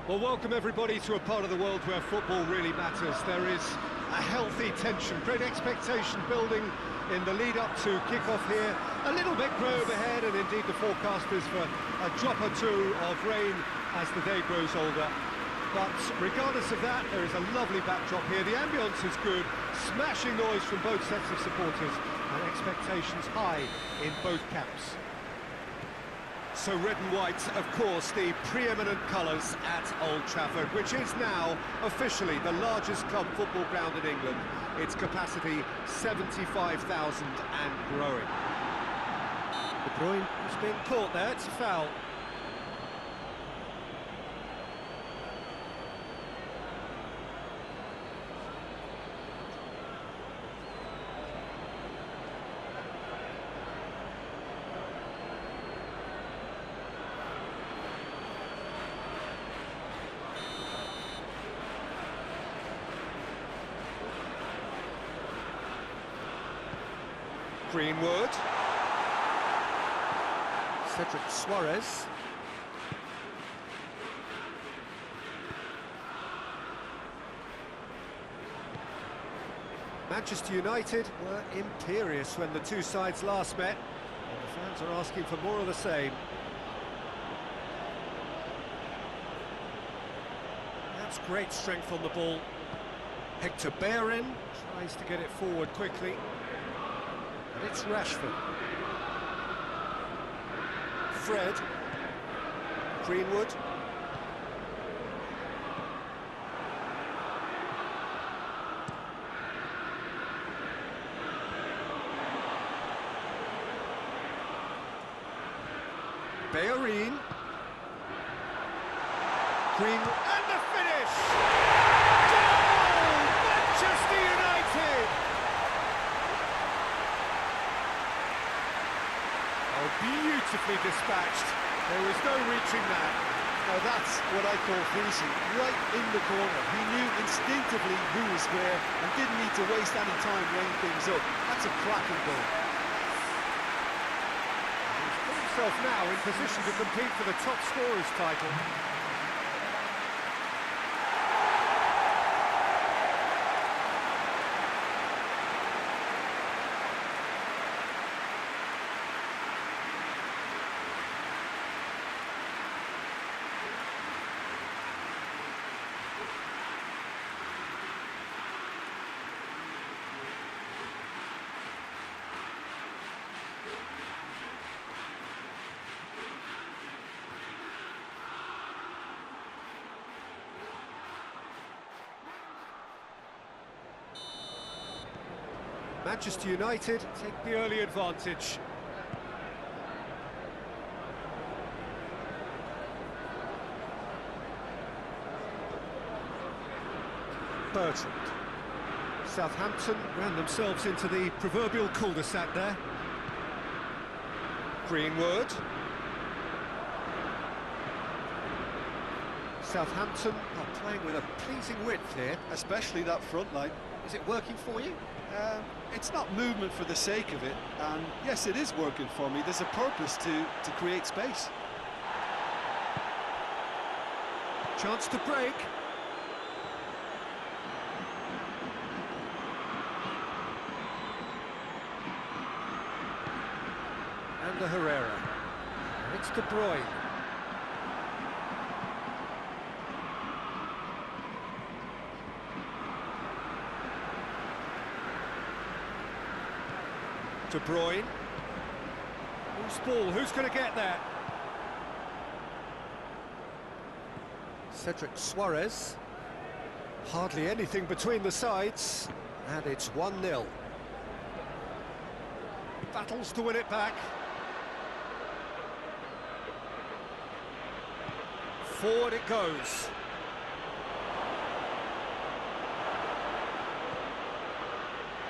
Well, welcome everybody to a part of the world where football really matters. There is a healthy tension, great expectation building in the lead-up to kick-off here. A little bit grey overhead, and indeed the forecast is for a drop or two of rain as the day grows older. But regardless of that, there is a lovely backdrop here. The ambience is good, smashing noise from both sets of supporters, and expectations high in both camps. So red and white, of course, the preeminent colours at Old Trafford, which is now officially the largest club football ground in England. Its capacity 75,000 and growing. De Bruyne has been caught there, it's a foul. Greenwood, Cedric Suarez, Manchester United were imperious when the two sides last met, and the fans are asking for more of the same. That's great strength on the ball. Hector Bellerin tries to get it forward quickly. And it's Rashford. Fred. Greenwood. Bellerin. Greenwood. And the finish! Goal! Manchester United! Beautifully dispatched. There was no reaching that. Now that's what I call finishing, right in the corner. He knew instinctively who was where and didn't need to waste any time weighing things up. That's a cracking goal. He's put himself now in position to compete for the top scorers title. Manchester United take the early advantage. Bertrand. Southampton ran themselves into the proverbial cul-de-sac there. Greenwood. Southampton are playing with a pleasing width here. Especially that front line. Is it working for you? It's not movement for the sake of it, and yes, it is working for me. There's a purpose to create space. Chance to break. And the Herrera. It's De Bruyne. De Bruyne. Who's ball? Who's going to get that? Cedric Suarez. Hardly anything between the sides, and it's 1-0. Battles to win it back. Forward it goes.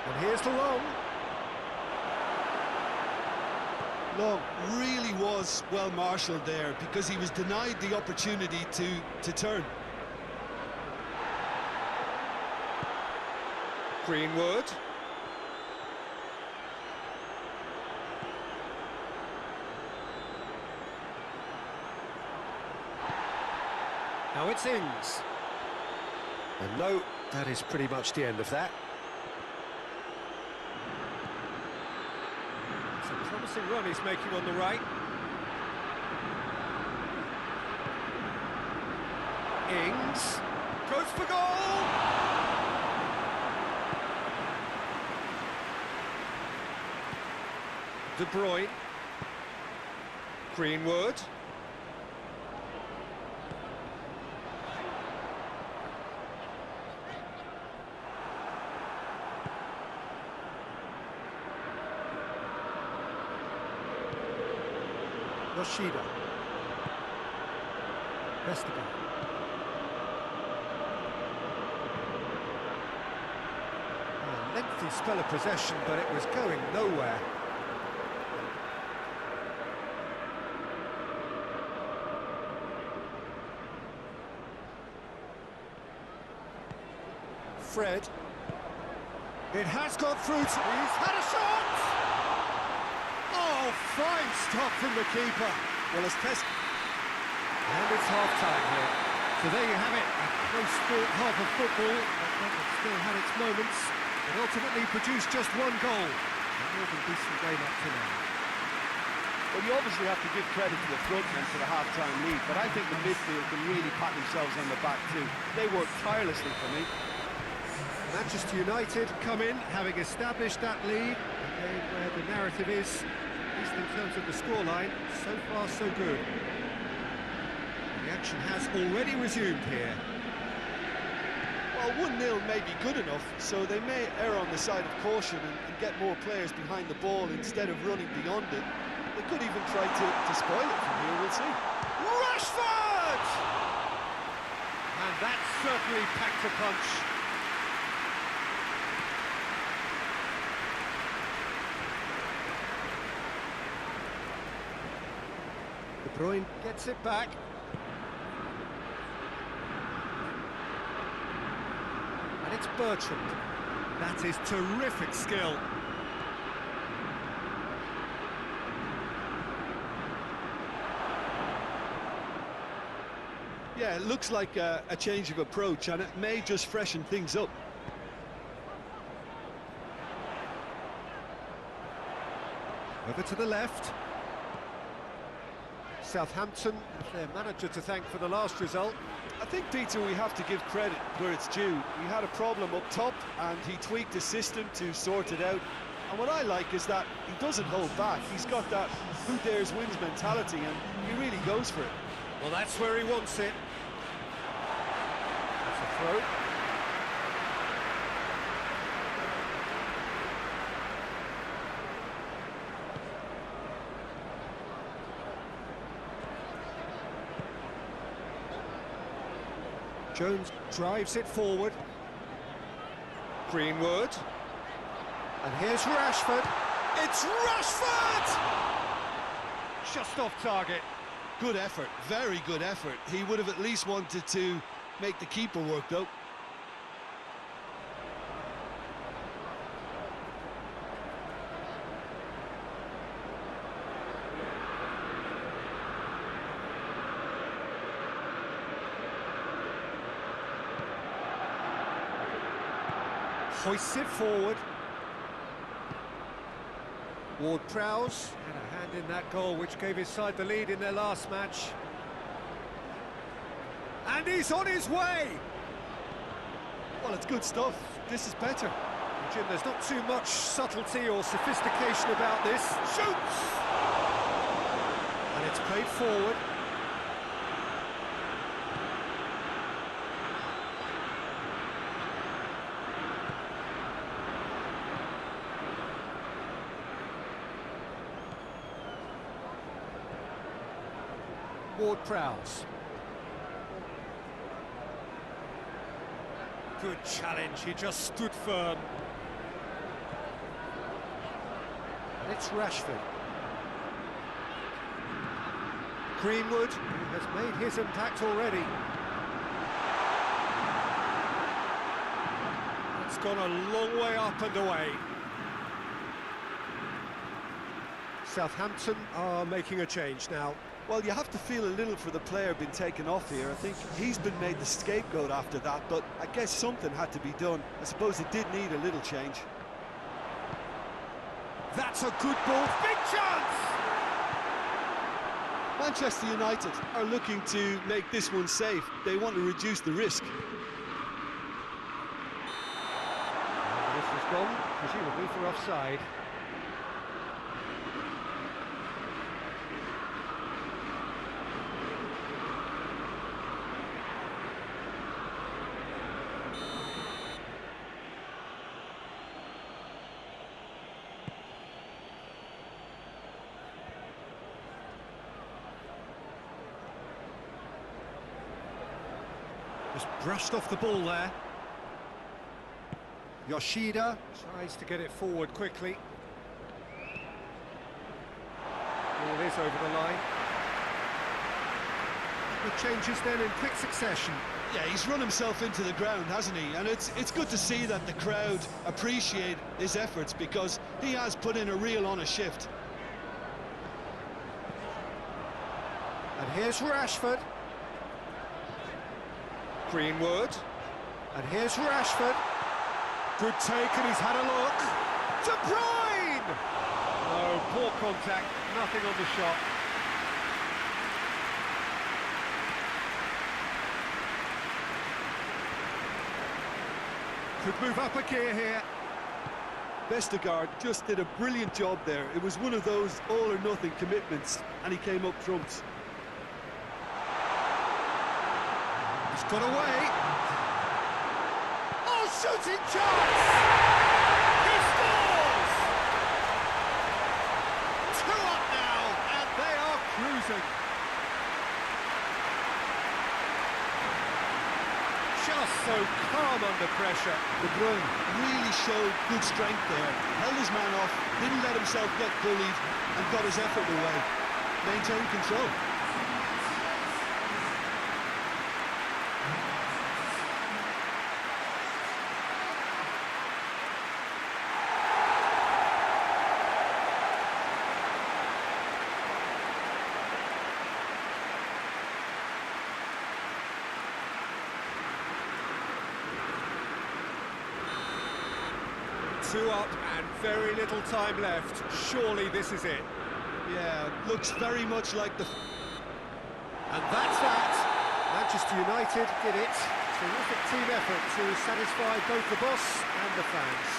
And here's the long. Long really was well marshalled there because he was denied the opportunity to turn. Greenwood. Now it's Ings. And no, that is pretty much the end of that. It's a promising run he's making on the right. Ings goes for goal! De Bruyne. Greenwood. Yoshida. Vestergaard. A lengthy spell of possession, but it was going nowhere. Fred. It has gone through. He's had a shot! Oh, fine stop from the keeper. Well, as Test... And it's half-time here. So there you have it, a close-fought half of football, but one that still had its moments. It ultimately produced just one goal. A more than decent game up to now. Well, you obviously have to give credit to the front men for the half-time lead, but I think the midfield can really pat themselves on the back too. They worked tirelessly for me. Manchester United come in, having established that lead, and where the narrative is, at least in terms of the scoreline, so far so good. The action has already resumed here. Well, 1-0 may be good enough, so they may err on the side of caution and get more players behind the ball instead of running beyond it. They could even try to spoil it from here, we'll see. Rashford! And that certainly packed a punch. De Bruyne gets it back. And it's Bertrand. That is terrific skill. Yeah, it looks like a change of approach, and it may just freshen things up. Over to the left. Southampton have their manager to thank for the last result. I think, Peter, we have to give credit where it's due. We had a problem up top, and he tweaked the system to sort it out. And what I like is that he doesn't hold back. He's got that who dares wins mentality, and he really goes for it. Well, that's where he wants it. That's a throw. Jones drives it forward. Greenwood. And here's Rashford. It's Rashford! Just off target. Good effort, very good effort. He would have at least wanted to make the keeper work, though. Hoists it forward. Ward-Prowse had a hand in that goal which gave his side the lead in their last match. And he's on his way! Well, it's good stuff. This is better. Jim, there's not too much subtlety or sophistication about this. Shoots! And it's played forward. Ward-Prowse. Good challenge, he just stood firm. And it's Rashford. Greenwood, who has made his impact already. It's gone a long way up and away. Southampton are making a change now. Well, you have to feel a little for the player being taken off here. I think he's been made the scapegoat after that, but I guess something had to be done. I suppose it did need a little change. That's a good ball, big chance! Manchester United are looking to make this one safe. They want to reduce the risk. And this has gone, presumably for offside. Just brushed off the ball there. Yoshida tries to get it forward quickly. Ball is over the line. Good changes then in quick succession. Yeah, he's run himself into the ground, hasn't he? And it's good to see that the crowd appreciate his efforts, because he has put in a real honest shift. And here's Rashford. Greenwood. And here's Rashford. Good take, and he's had a look. De Bruyne! No, poor contact, nothing on the shot. Could move up a gear here. Vestergaard just did a brilliant job there. It was one of those all-or-nothing commitments, and he came up trumps. He's got away. Oh, shooting chance! He scores! 2 up now, and they are cruising. Just so calm under pressure. De Bruyne really showed good strength there. Held his man off, didn't let himself get bullied, and got his effort away. Maintained control. Two up and very little time left. Surely this is it. Yeah, looks very much like the... And that's that. Manchester United did it. Terrific team effort to satisfy both the boss and the fans.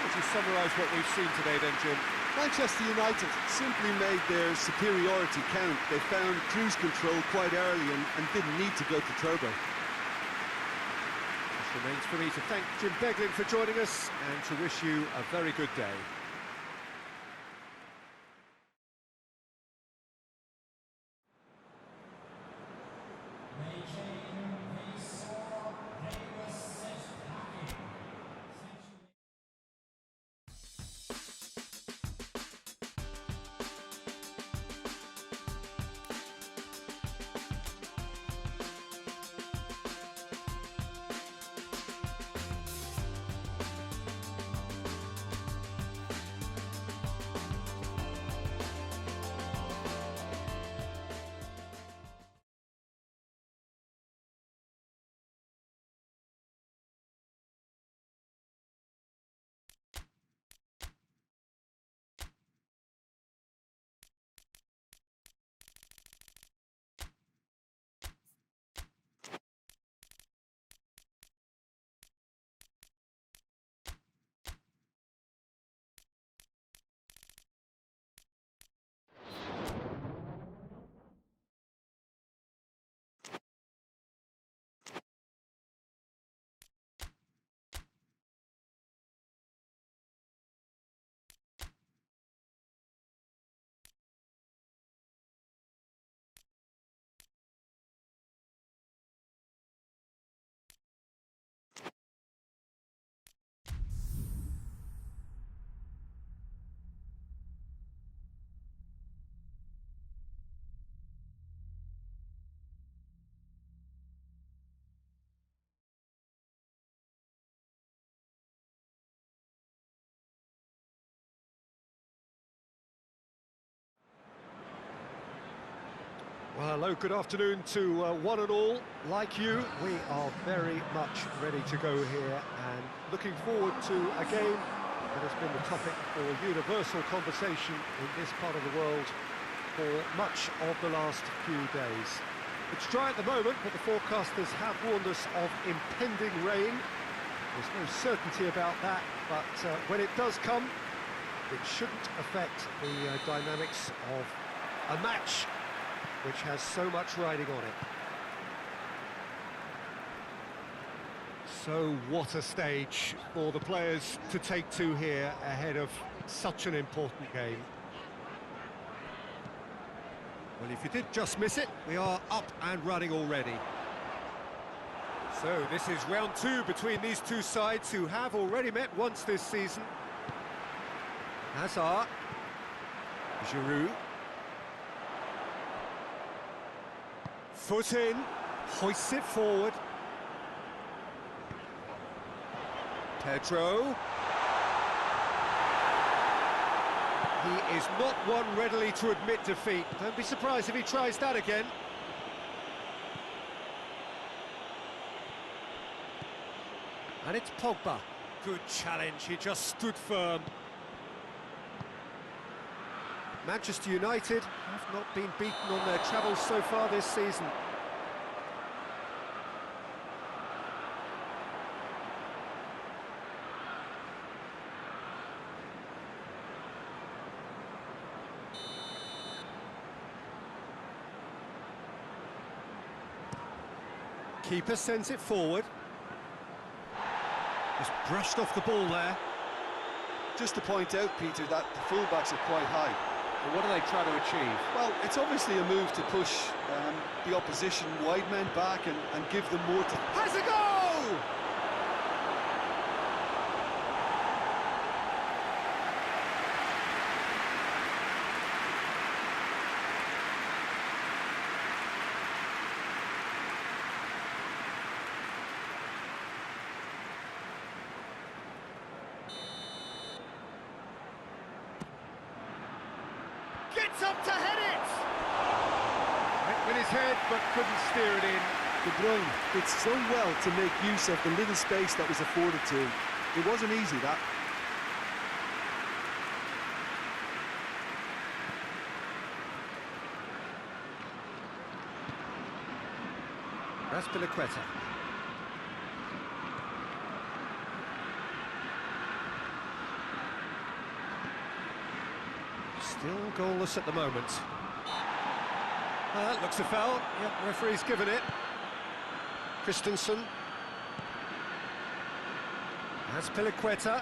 Would you summarise what we've seen today then, Jim? Manchester United simply made their superiority count. They found cruise control quite early and didn't need to go to turbo. Remains for me to thank Jim Beglin for joining us and to wish you a very good day. Well, hello, good afternoon to one and all. Like you, we are very much ready to go here and looking forward to a game that has been the topic for universal conversation in this part of the world for much of the last few days. It's dry at the moment, but the forecasters have warned us of impending rain. There's no certainty about that, but when it does come, it shouldn't affect the dynamics of a match which has so much riding on it. So what a stage for the players to take to here ahead of such an important game. Well, if you did just miss it, we are up and running already. So this is round two between these two sides who have already met once this season. Hazard, Giroud. Foot in, hoists it forward. Pedro. He is not one readily to admit defeat. Don't be surprised if he tries that again. And it's Pogba. Good challenge, he just stood firm. Manchester United have not been beaten on their travels so far this season. Keeper sends it forward. Just brushed off the ball there. Just to point out, Peter, that the fullbacks are quite high. And what are they trying to achieve? Well, it's obviously a move to push the opposition wide men back and give them more to... Has a goal! Gets up to head it! Went with his head, but couldn't steer it in. De Bruyne did so well to make use of the little space that was afforded to him. It wasn't easy, that. Pes2020. Still goalless at the moment. Looks a foul. Yep, referee's given it. Christensen. Pes2020.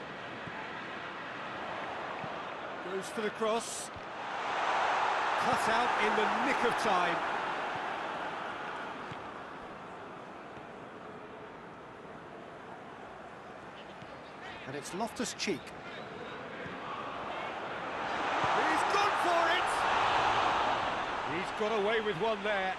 Goes for the cross. Cut out in the nick of time. And it's Loftus-Cheek. He's gone for it! He's got away with one there.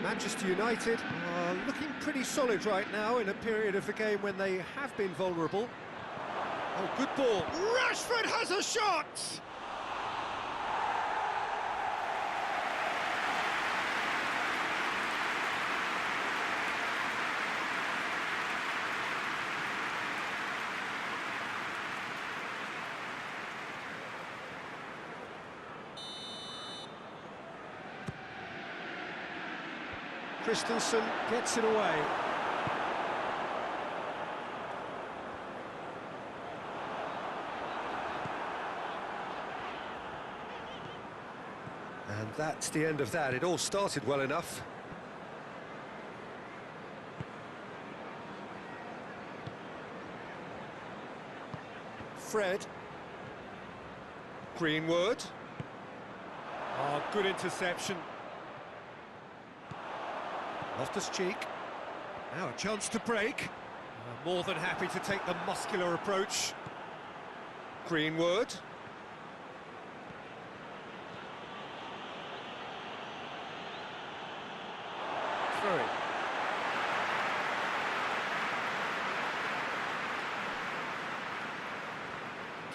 Manchester United are looking pretty solid right now in a period of the game when they have been vulnerable. Oh, good ball. Rashford has a shot! Christensen gets it away. And that's the end of that. It all started well enough. Fred. Greenwood. Oh, good interception. Loftus-Cheek. Now a chance to break. More than happy to take the muscular approach. Greenwood. Through.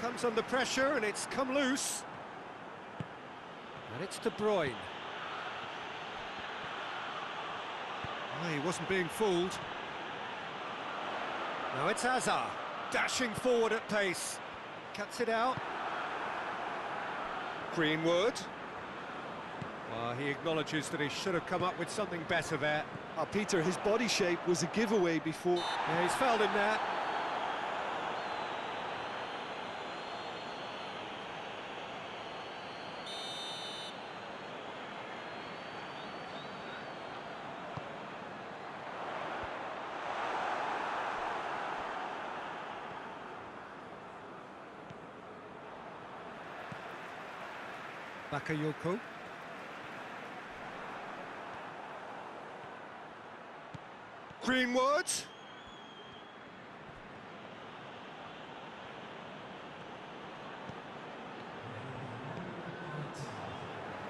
Comes under pressure and it's come loose. And it's De Bruyne. Oh, he wasn't being fooled. Now it's Hazard, dashing forward at pace. Cuts it out. Greenwood. Well, he acknowledges that he should have come up with something better there. Peter, his body shape was a giveaway before. Yeah, he's fouled him there. Bakayoko. Greenwood.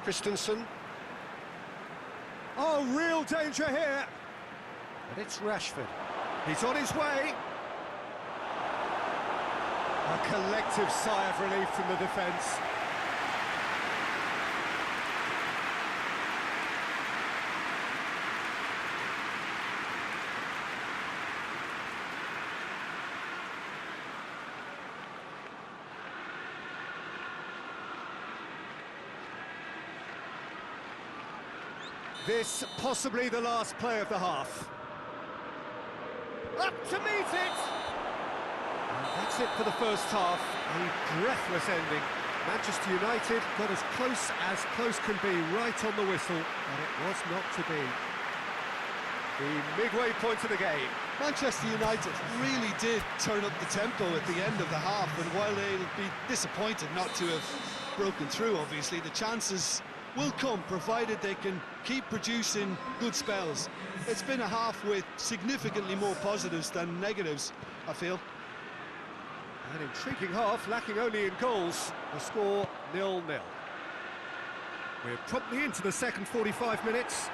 Christensen. Oh, real danger here. And it's Rashford. He's on his way. A collective sigh of relief from the defence. This possibly the last play of the half. Up to meet it! And that's it for the first half. A breathless ending. Manchester United got as close can be, right on the whistle, but it was not to be. The midway point of the game. Manchester United really did turn up the tempo at the end of the half, and while they'll be disappointed not to have broken through, obviously, the chances will come, provided they can keep producing good spells. It's been a half with significantly more positives than negatives, I feel. An intriguing half, lacking only in goals. The score 0-0. We're promptly into the second 45 minutes.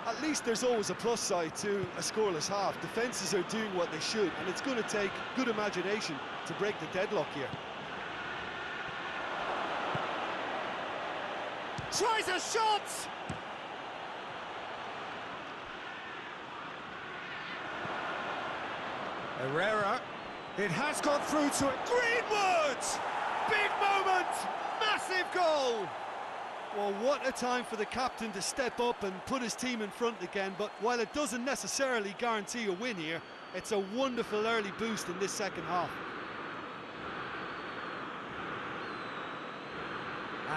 At least there's always a plus side to a scoreless half. Defences are doing what they should, and it's going to take good imagination to break the deadlock here. Tries a shot! Herrera. It has got through to it. Greenwood! Big moment! Massive goal! Well, what a time for the captain to step up and put his team in front again, but while it doesn't necessarily guarantee a win here, it's a wonderful early boost in this second half.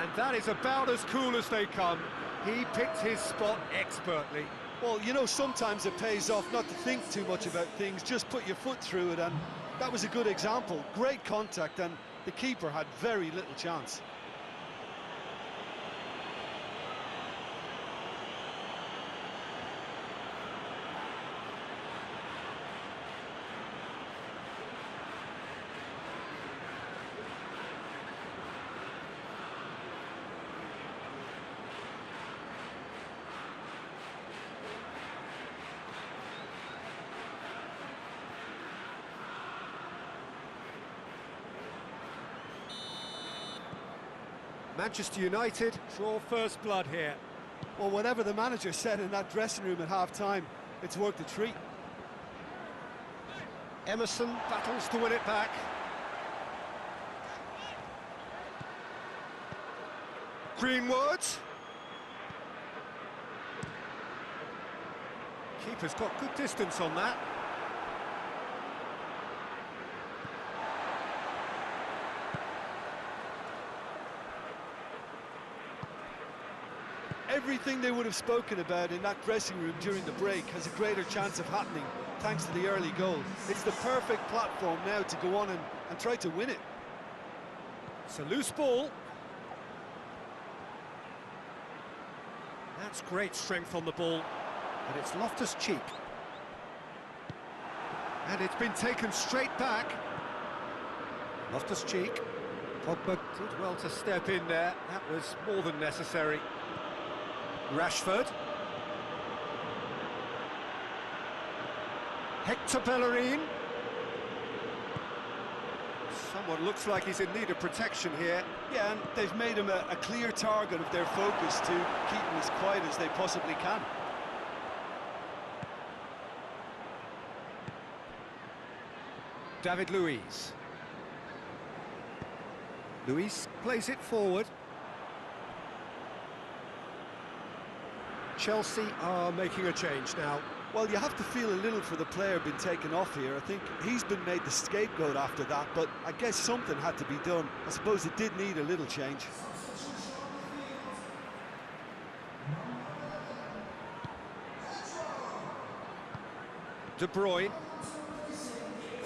And that is about as cool as they come. He picked his spot expertly. Well, you know, sometimes it pays off not to think too much about things, just put your foot through it, and that was a good example. Great contact, and the keeper had very little chance. Manchester United draw first blood here. Well, whatever the manager said in that dressing room at half-time, it's worked a treat. Emerson battles to win it back. Greenwood. Keeper's got good distance on that. Everything they would have spoken about in that dressing room during the break has a greater chance of happening thanks to the early goal. It's the perfect platform now to go on and try to win it. It's a loose ball. That's great strength on the ball, but it's Loftus-Cheek. And it's been taken straight back. Loftus-Cheek. Pogba did well to step in there. That was more than necessary. Rashford. Hector Bellerin. Someone looks like he's in need of protection here. Yeah, and they've made him a clear target of their focus to keep him as quiet as they possibly can. David Luiz. Luiz plays it forward. Chelsea are making a change now. Well, you have to feel a little for the player being taken off here. I think he's been made the scapegoat after that, but I guess something had to be done. I suppose it did need a little change. De Bruyne.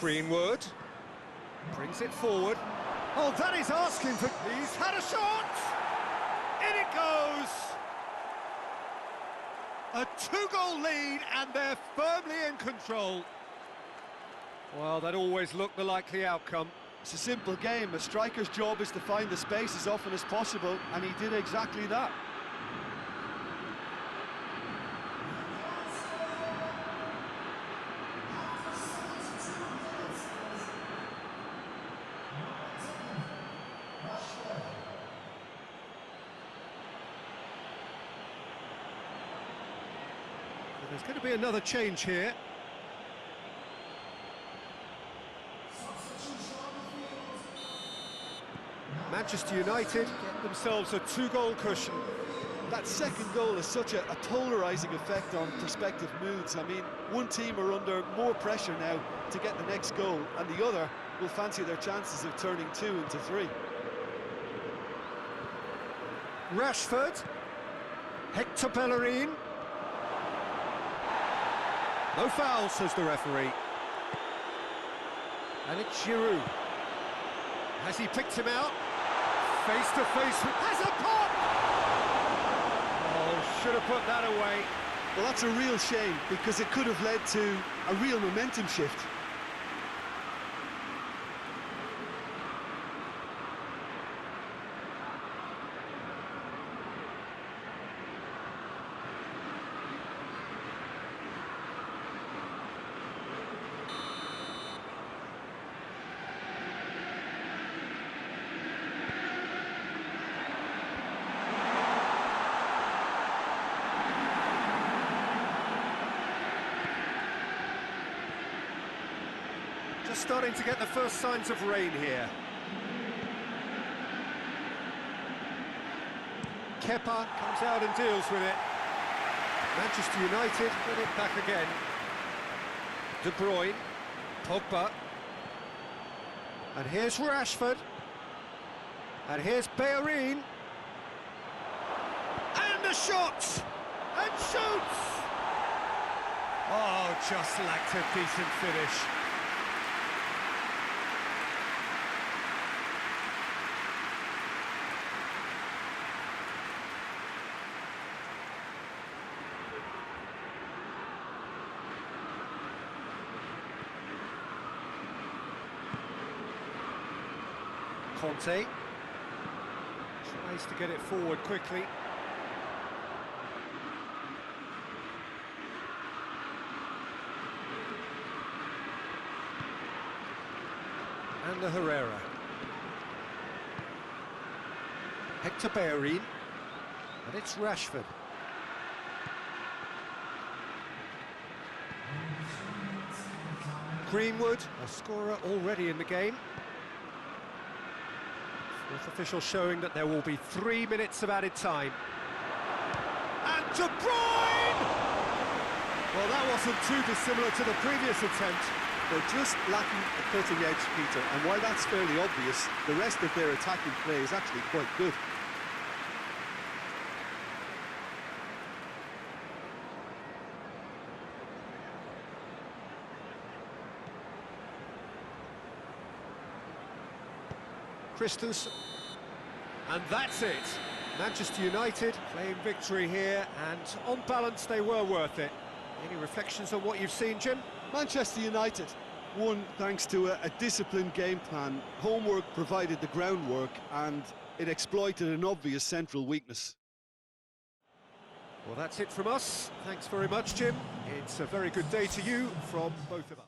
Greenwood. Brings it forward. Oh, that is asking for... He's had a shot! In it goes! A two-goal lead, and they're firmly in control. Well, that always looked the likely outcome. It's a simple game. A striker's job is to find the space as often as possible, and he did exactly that. There's going to be another change here. Manchester United get themselves a two-goal cushion. That second goal has such a polarising effect on prospective moods. I mean, one team are under more pressure now to get the next goal, and the other will fancy their chances of turning 2 into 3. Rashford. Hector Bellerin. No foul, says the referee. And it's Giroud. Has he picked him out? Face to face with... Has a pop! Oh, should have put that away. Well, that's a real shame, because it could have led to a real momentum shift. Just starting to get the first signs of rain here. Kepa comes out and deals with it. Manchester United get it back again. De Bruyne, Pogba. And here's Rashford. And here's Bellerin. And a shot! And shoots! Oh, just lacked a decent finish. Conte tries to get it forward quickly. And the Herrera. Hector Bellerin. And it's Rashford. Greenwood, a scorer already in the game. Fourth official showing that there will be 3 minutes of added time. And De Bruyne! Well, that wasn't too dissimilar to the previous attempt. They're just lacking a cutting edge, Peter, and while that's fairly obvious, the rest of their attacking play is actually quite good. Christensen, and that's it. Manchester United claim victory here, and on balance they were worth it. Any reflections on what you've seen, Jim? Manchester United, One, thanks to a disciplined game plan. Homework provided the groundwork and it exploited an obvious central weakness. Well, that's it from us. Thanks very much, Jim. It's a very good day to you from both of us.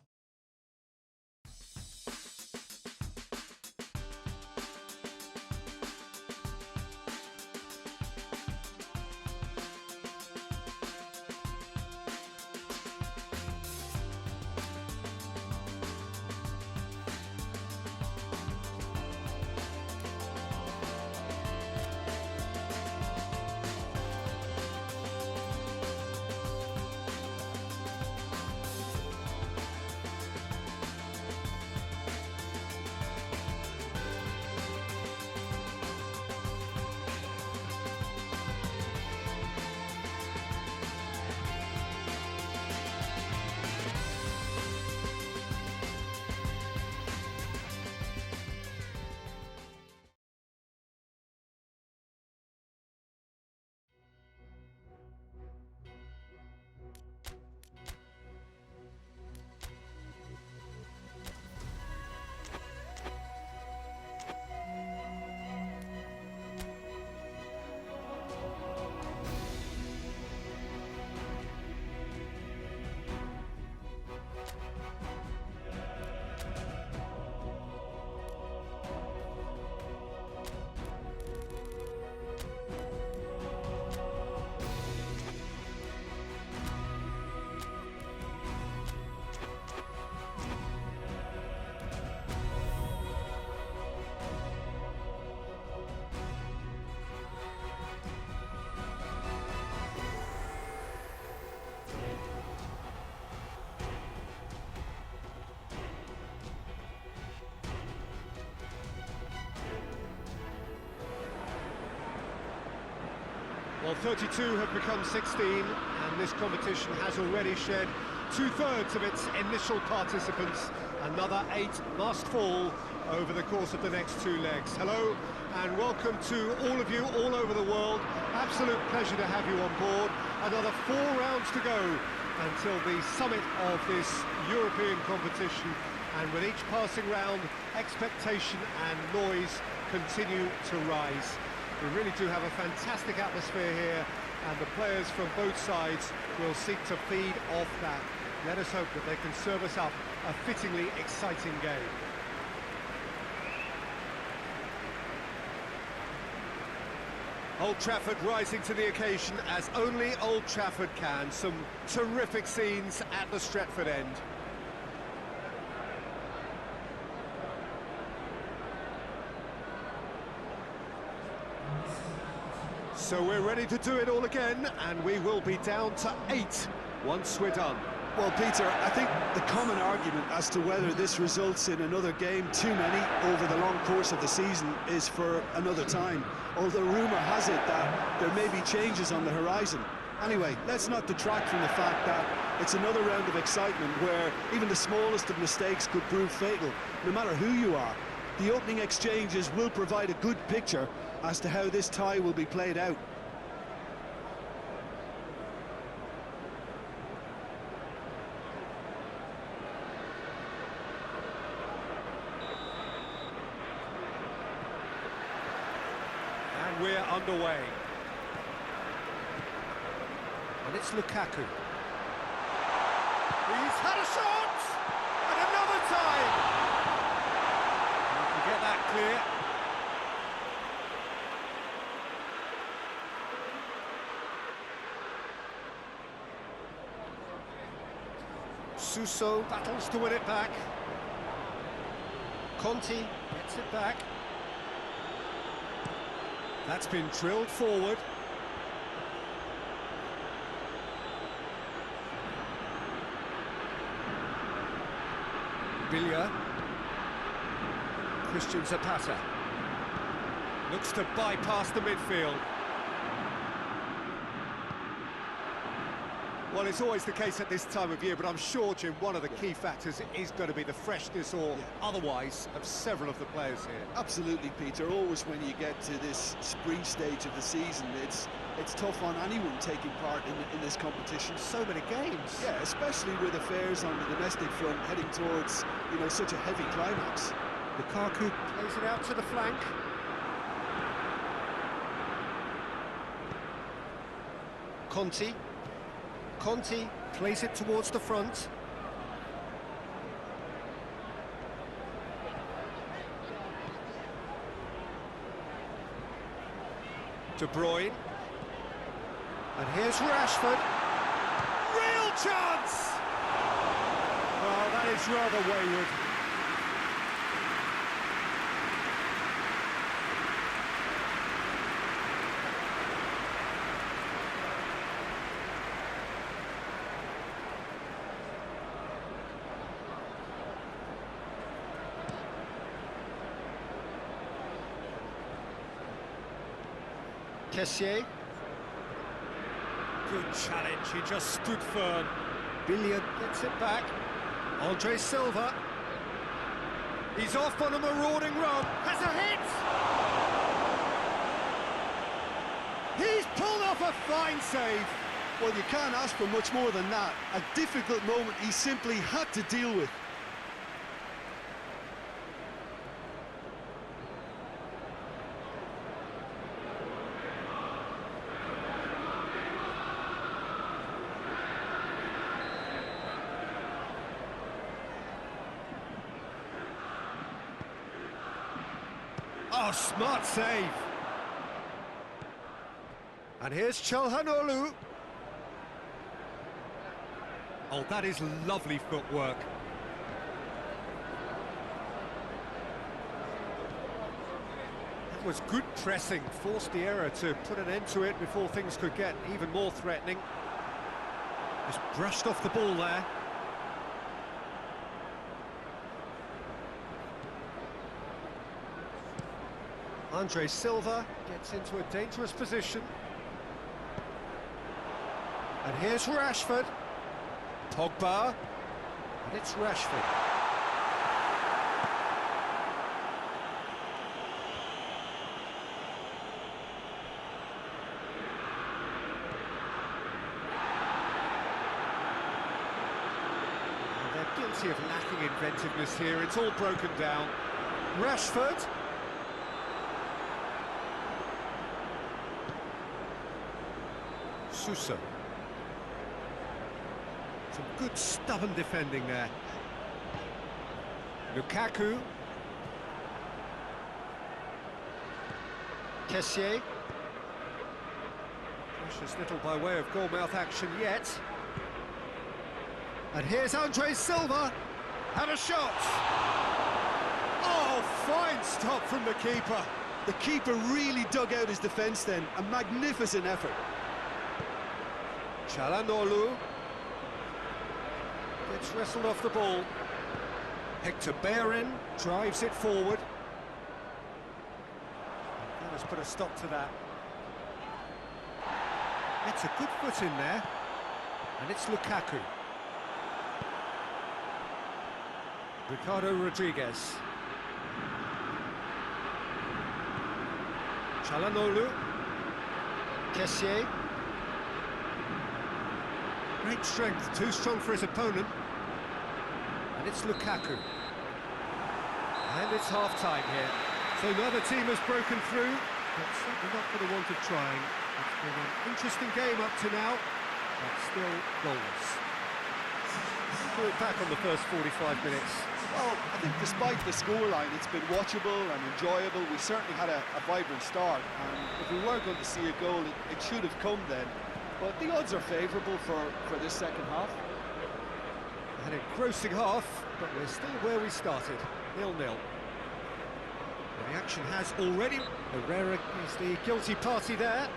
Well, 32 have become 16, and this competition has already shed two-thirds of its initial participants. Another 8 must fall over the course of the next 2 legs. Hello, and welcome to all of you all over the world. Absolute pleasure to have you on board. Another 4 rounds to go until the summit of this European competition. And with each passing round, expectation and noise continue to rise. We really do have a fantastic atmosphere here, and the players from both sides will seek to feed off that. Let us hope that they can serve us up a fittingly exciting game. Old Trafford rising to the occasion as only Old Trafford can. Some terrific scenes at the Stretford end. So we're ready to do it all again, and we will be down to 8 once we're done. Well, Peter, I think the common argument as to whether this results in another game, too many, over the long course of the season is for another time. Although rumour has it that there may be changes on the horizon. Anyway, let's not detract from the fact that it's another round of excitement where even the smallest of mistakes could prove fatal, no matter who you are. The opening exchanges will provide a good picture as to how this tie will be played out. And we're underway. And it's Lukaku. He's had a shot! And another time! You can get that clear. Suso battles to win it back. Conti gets it back. That's been drilled forward. Billia. Christian Zapata. Looks to bypass the midfield. Well, it's always the case at this time of year, but I'm sure, Jim, one of the key factors is going to be the freshness or otherwise of several of the players here. Absolutely, Peter. Always when you get to this spring stage of the season, it's tough on anyone taking part in this competition. So many games. Yeah, especially with affairs on the domestic front heading towards, you know, such a heavy climax. Lukaku plays it out to the flank. Conti plays it towards the front. De Bruyne. And here's Rashford. Real chance! Oh, that is rather wayward. Kessié. Good challenge, he just stood firm. Billiard gets it back. Andre Silva. He's off on a marauding run. Has a hit! He's pulled off a fine save. Well, you can't ask for much more than that. A difficult moment he simply had to deal with. Oh, smart save. And here's Çalhanoğlu. Oh, that is lovely footwork. That was good pressing, forced the error to put an end to it before things could get even more threatening. Just brushed off the ball there. Andre Silva gets into a dangerous position. And here's Rashford. Pogba. And it's Rashford. And they're guilty of lacking inventiveness here. It's all broken down. Rashford. Suso. Some good stubborn defending there. Lukaku. Kessié. Precious little by way of goal-mouth action yet. And here's Andre Silva. And a shot! Oh, fine stop from the keeper. The keeper really dug out his defence then. A magnificent effort. Çalhanoğlu gets wrestled off the ball. Hector Bellerin drives it forward. That has put a stop to that. Gets a good foot in there. And it's Lukaku. Ricardo Rodriguez. Çalhanoğlu. Kessié. Great strength, too strong for his opponent. And it's Lukaku. And it's half-time here. So neither team has broken through, but certainly not for the want of trying. It's been an interesting game up to now, but still goalless. Threw it back on the first 45 minutes. Well, I think despite the scoreline, it's been watchable and enjoyable. We certainly had a vibrant start, and if we were going to see a goal, it should have come then. But the odds are favourable for this second half. An engrossing half, but we're still where we started, 0-0. The action has already... Herrera is the guilty party there.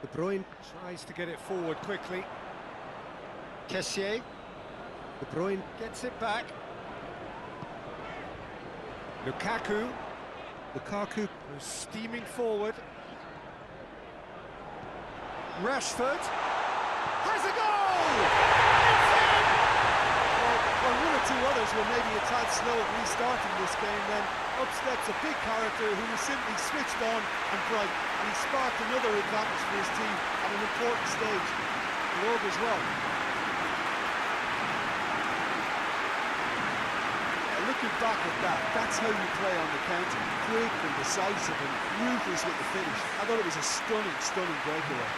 De Bruyne tries to get it forward quickly. Kessié. De Bruyne gets it back. Lukaku. Lukaku goes steaming forward. Rashford has a goal! It's in! Well, one or two others were maybe a tad slow at restarting this game, then up steps a big character who was simply switched on and bright, and he sparked another advantage for his team at an important stage. It augurs well. Looking back at that, that's how you play on the counter. Quick and decisive and ruthless with the finish. I thought it was a stunning, stunning breakaway.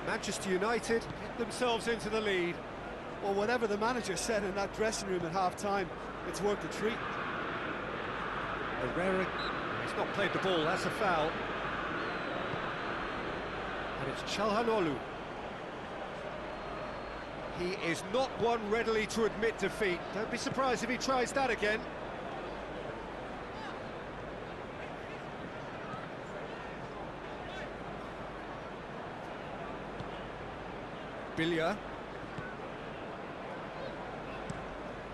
Manchester United get themselves into the lead. Well, whatever the manager said in that dressing room at half-time, it's worth the treat. Herrera, he's not played the ball, that's a foul. And it's Çalhanoğlu. He is not one readily to admit defeat. Don't be surprised if he tries that again. Billia.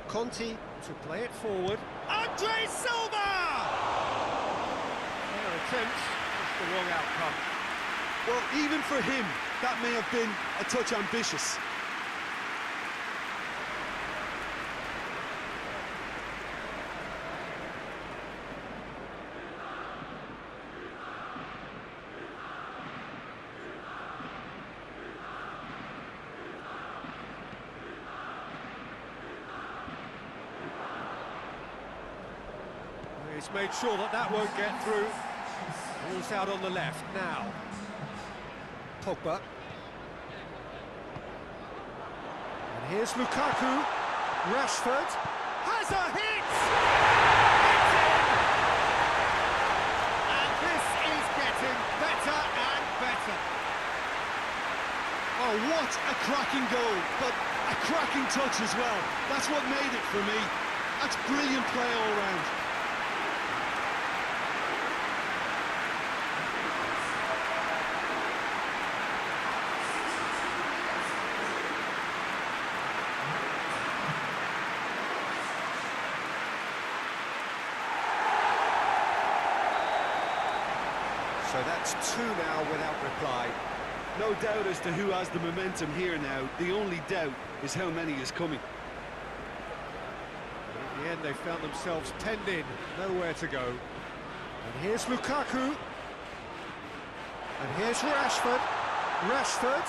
Conti to play it forward. Andre Silva! Their attempts, just the wrong outcome. Well, even for him, that may have been a touch ambitious. He's made sure that that won't get through. Ball's out on the left now. Pogba. And here's Lukaku. Rashford has a hit! It's in! And this is getting better and better. Oh, what a cracking goal, but a cracking touch as well. That's what made it for me. That's brilliant play all round. So that's two now without reply. No doubt as to who has the momentum here now. The only doubt is how many is coming. In the end, they found themselves penned in, nowhere to go. And here's Lukaku. And here's Rashford. Rashford.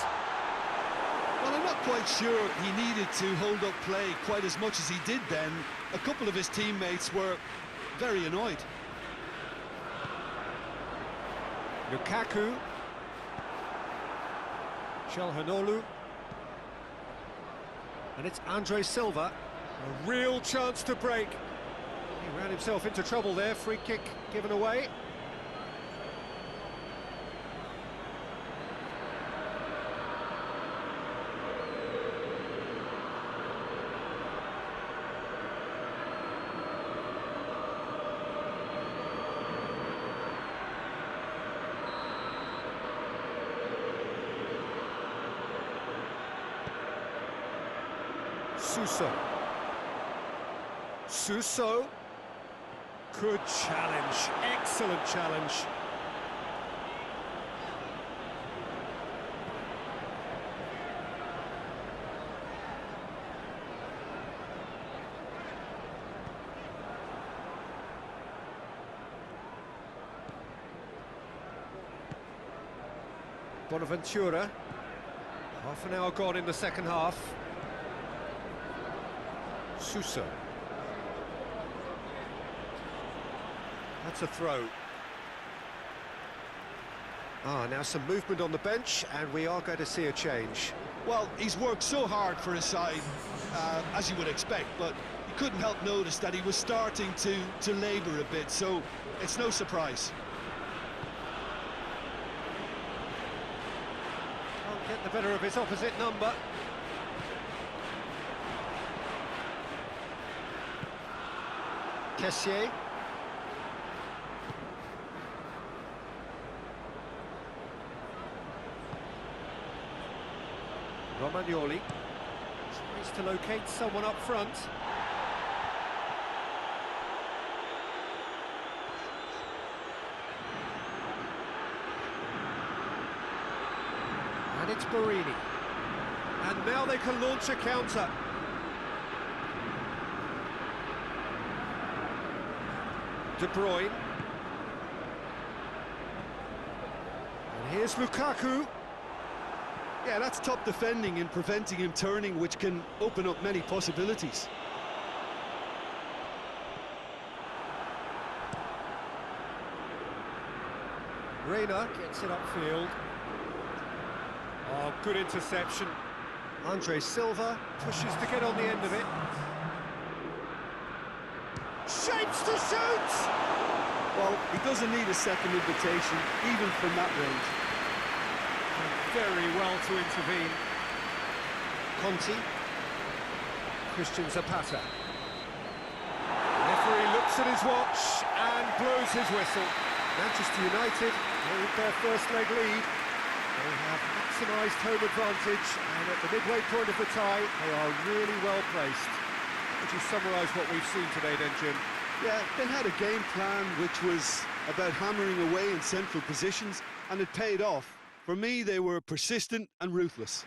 Well, I'm not quite sure he needed to hold up play quite as much as he did then. A couple of his teammates were very annoyed. Lukaku. Çalhanoğlu. And it's Andre Silva. A real chance to break. He ran himself into trouble there. Free kick given away. Suso could challenge, excellent challenge. Bonaventura, half an hour gone in the second half. Suso. That's a throw. Now some movement on the bench, and we are going to see a change. Well, he's worked so hard for his side, as you would expect, but you couldn't help notice that he was starting to labour a bit, so it's no surprise. Can't get the better of his opposite number. Kessié. Romagnoli tries to locate someone up front. And it's Barini. And now they can launch a counter. De Bruyne. And here's Lukaku. Yeah, that's top defending and preventing him turning, which can open up many possibilities. Reina gets it upfield. Oh, good interception. Andre Silva pushes to get on the end of it. Shapes to shoot! Well, he doesn't need a second invitation, even from that range. Very well to intervene. Conti. Christian Zapata. Referee looks at his watch and blows his whistle. Manchester United hold their first leg lead. They have maximised home advantage, and at the midway point of the tie, they are really well placed. Would you summarise what we've seen today then, Jim? Yeah, they had a game plan which was about hammering away in central positions, and it paid off. For me, they were persistent and ruthless.